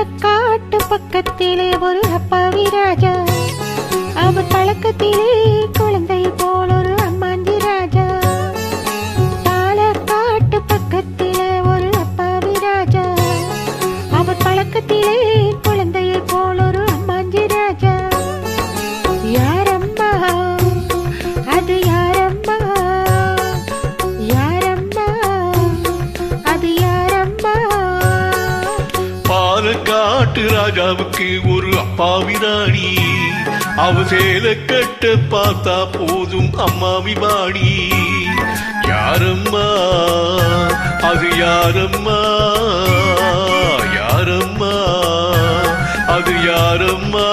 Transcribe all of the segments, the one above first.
பாலக்காட்டு பக்கத்திலே ஒரு அப்பாவி ராஜா, அவர் பழக்கத்திலே குழந்தை போல் ஒரு அம்மாஞ்சி ராஜா. பாலக்காட்டு பக்கத்திலே ஒரு அப்பாவி ராஜா, அவர் பழக்கத்திலே குழந்தையை போல் ஒரு அம்மாஞ்சி ராஜா. யாரம்மா அது யாரம்மா, யாரம்மா அது யாரம்மா? பாலக்காட்டு ராஜாவுக்கு ஒரு அப்பாவி ராணி, அவ சேல கட்ட பார்த்தா போதும் அம்மாவி வாணி. யாரம்மா அது யாரம்மா, யாரம்மா அது யாரம்மா?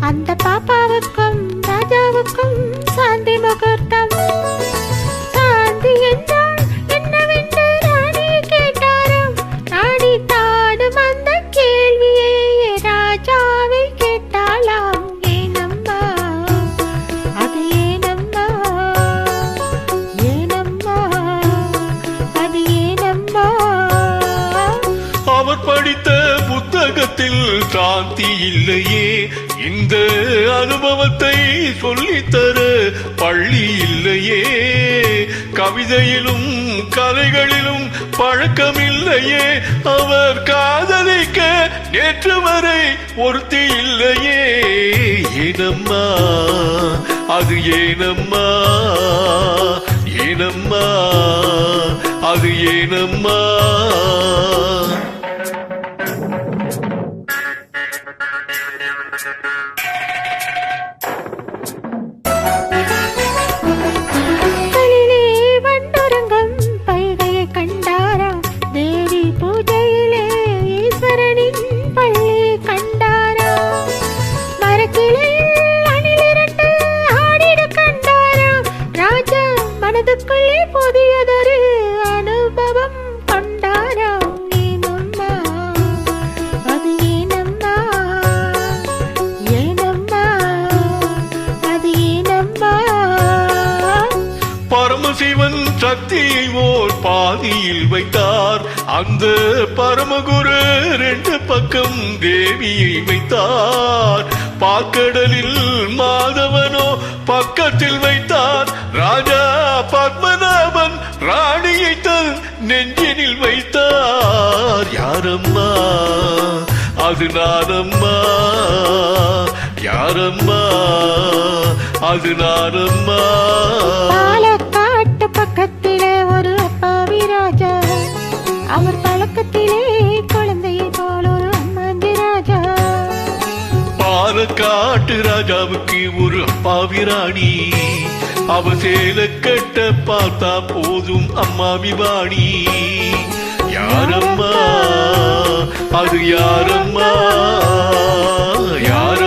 அந்த பாப்பாவுக்கும் ராஜாவுக்கும் சாந்தி முகூர்த்தம். சாந்தி என்றால் என்னவென்று ராணி கேட்டாராம். ராணி தாடும் அந்த கேள்வியை ராஜாவை கேட்டாளாம். ஏனம்மா அது ஏனம்மா, ஏனம்மா அது ஏனம்மா? அவர் படித்த புத்தகத்தில் சாந்தி இல்லையே, இந்த அனுபவத்தை சொல்லித்தர பள்ளி இல்லையே. கவிதையிலும் கலைகளிலும் பழக்கமில்லையே, அவர் காதலிக்க நேற்று வரை ஒருத்தி இல்லையே. ஏனம்மா அது ஏனம்மா, ஏனம்மா அது ஏனம்மா? களிலே வண்டுறங்கும் பைகையை கண்டாராம். தேவி பூஜையிலே ஈஸ்வரனின் பள்ளி கண்டாராம். மரக்கிளையில் அணிலிரண்டு ஆடிட கண்டாராம். ராஜா மனதுக்குள்ளே புதியதொரு அனுபவம் கொண்டாராம். ஏனம்மா அது ஏனம்மா, ஏனம்மா அது ஏனம்மா? பரமசிவன் சக்தியை ஓர் பாதியில் வைத்தார், அந்த பரமகுரு ரெண்டு பக்கம் தேவியை வைத்தார். பாக்கடலில் மாதவனோ பக்கத்தில் வைத்தார். ராஜா பத்மநாபன் ராணியை தன் நெஞ்சினில் வைத்தார். யாரம்மா அது நானம்மா, யாரம்மா அது நானம்மா? பாலக்காட்டு பக்கத்திலே ஒரு அப்பாவி ராஜா, அவர் பழக்கத்திலே குழந்தையை போல் ஒரு அம்மாஞ்சி ராஜா. பாலக்காட்டு ராஜாவுக்கு ஒரு அப்பாவி ராணி, அவ சேல கட்ட பார்த்தா போதும் அம்மாவி வாணி. யாரம்மா அது யாரம்மா, யார